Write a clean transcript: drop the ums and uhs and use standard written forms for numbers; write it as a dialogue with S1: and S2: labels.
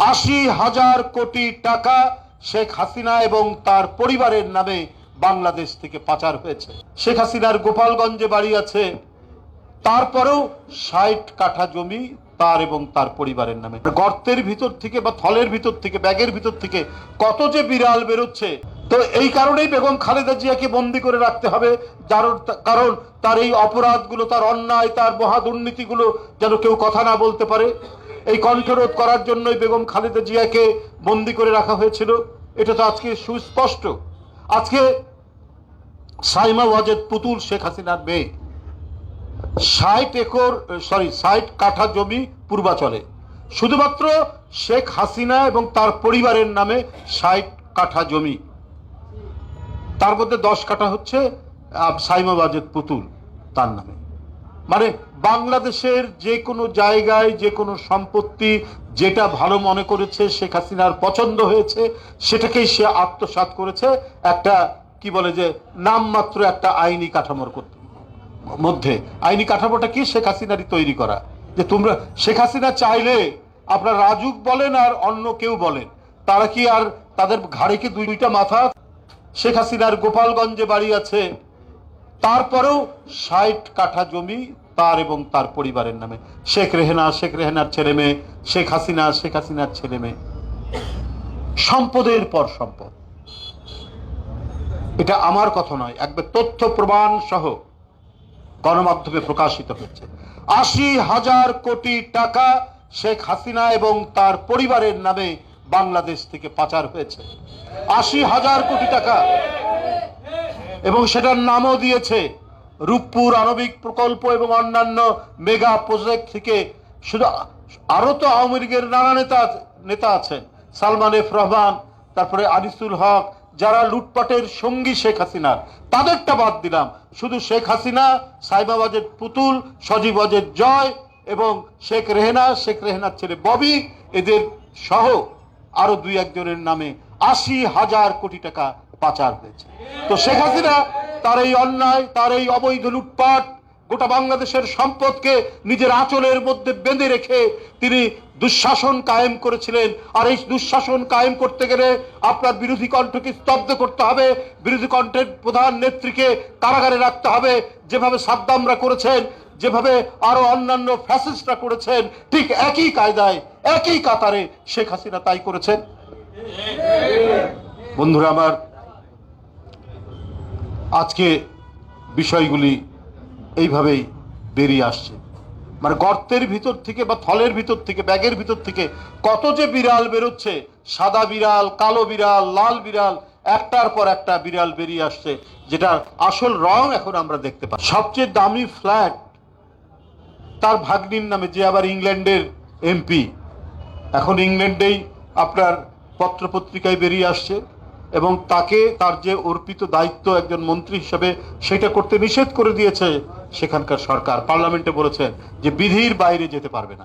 S1: 80,000 কোটি টাকা শেখ হাসিনা এবং তার পরিবারের নামে বাংলাদেশ থেকে পাচার হয়েছে। শেখ হাসিনার গোপালগঞ্জে বাড়ি আছে, তারপরেও 60 কাঠা জমি তার এবং তার পরিবারের নামে। গর্তের ভিতর থেকে বা থলের ভিতর থেকে, ব্যাগের ভিতর থেকে কত যে বিড়াল বেরোচ্ছে। তো এই কারণেই বেগম খালেদা জিয়াকে বন্দী করে রাখতে হবে, কারণ তার এই অপরাধগুলো, তার অন্যায়, তার মহা দুর্নীতিগুলো যেন কেউ কথা না বলতে পারে। এই কণ্ঠরোধ করার জন্যই বেগম খালেদা জিয়াকে বন্দী করে রাখা হয়েছিল। এটা তো আজকে সুস্পষ্ট। আজকে সাইমা ওয়াজেদ পুতুল শেখ হাসিনার মেয়ে, 60 কাঠা জমি পূর্বাচলে, শুধুমাত্র শেখ হাসিনা এবং তার পরিবারের নামে 60 কাঠা জমি, তার মধ্যে 10 কাঠা হচ্ছে সাইমা ওয়াজেদ পুতুল তার নামে। মানে বাংলাদেশের যে কোনো জায়গায় যে কোনো সম্পত্তি যেটা ভালো মনে করেছে, শেখ হাসিনার পছন্দ হয়েছে, সেটাকেই সে আত্মসাৎ করেছে একটা কি বলে যে নামমাত্র একটা আইনি কাঠামোর মধ্যে। আইনি কাঠামোটা কি? শেখ হাসিনারই তৈরি করা। যে তোমরা শেখ হাসিনা চাইলে আপনার রাজুক বলেন আর অন্য কেউ বলেন, তারা কি আর তাদের ঘাড়ে কি দুইটা মাথা? শেখ হাসিনার গোপালগঞ্জে বাড়ি আছে, তারপরেও 60 কাঠা জমি তার এবং তার পরিবারের নামে। শেখ রেহেনা, শেখ রেহেনার ছেলে মেয়ে, শেখ হাসিনা, শেখ হাসিনার ছেলে মেয়ে, সম্পদের পর সম্পদ। এটা আমার কথা নয়, একবার তথ্য প্রমাণ সহ গণমাধ্যমে প্রকাশিত হচ্ছে। 80,000 কোটি টাকা শেখ হাসিনা এবং তার পরিবারের নামে বাংলাদেশ থেকে পাচার হয়েছে। 80,000 কোটি টাকা, এবং সেটার নামও দিয়েছে রূপপুর আণবিক প্রকল্প এবং অন্যান্য মেগা প্রজেক্ট থেকে। শুধু আরো তো আওয়ামী লীগের নানা নেতা আছেন, সালমান এফ রহমান, তারপরে আনিসুল হক, যারা লুটপাটের সঙ্গী শেখ হাসিনার, তাদেরটা বাদ দিলাম। শুধু শেখ হাসিনা, সাইমা ওয়াজেদ পুতুল, সজীব ওয়াজেদ জয় এবং শেখ রেহেনা, শেখ রেহেনার ছেলে ববি, এদের সহ আরো 2-1 জনের নামে 80,000 কোটি টাকা পাচার হয়েছে। তো শেখ হাসিনা তার এই অন্যায়, তার এই অবৈধ লুটপাট, গোটা বাংলাদেশের সম্পদকে নিজের আঁচলের মধ্যে বেঁধে রেখে তিনি দুঃশাসন কায়েম করেছিলেন। আর এই দুঃশাসন কায়েম করতে গেলে আপনার বিরোধী কণ্ঠকে স্তব্ধ করতে হবে, বিরোধী কণ্ঠের প্রধান নেত্রীকে কারাগারে রাখতে হবে, যেভাবে সাদ্দামরা করেছেন, যেভাবে আরো অন্যান্য ফ্যাসিস্টরা করেছেন, ঠিক একই কায়দায় একই কাতারে শেখ হাসিনা তাই করেছেন। বন্ধুরা আমার, আজকে বিষয়গুলি এইভাবেই বেরিয়ে আসছে। মানে গর্তের ভিতর থেকে বা থলের ভিতর থেকে, ব্যাগের ভিতর থেকে কত যে বিড়াল বেরোচ্ছে, সাদা বিড়াল, কালো বিড়াল, লাল বিড়াল, একটার পর একটা বিড়াল বেরিয়ে আসছে, যেটা আসল রং এখন আমরা দেখতে পাই। সবচেয়ে দামি ফ্ল্যাট তার ভাগ্নির নামে, যে আবার ইংল্যান্ডের এমপি, এখন ইংল্যান্ডেই আপনার পত্রপত্রিকায় বেরিয়ে আসছে, এবং তাকে তার যে অর্পিত দায়িত্ব একজন মন্ত্রী হিসেবে, সেটা করতে নিষেধ করে দিয়েছে সেখানকার সরকার। পার্লামেন্টে বলেছেন যে বিধির বাইরে যেতে পারবে না।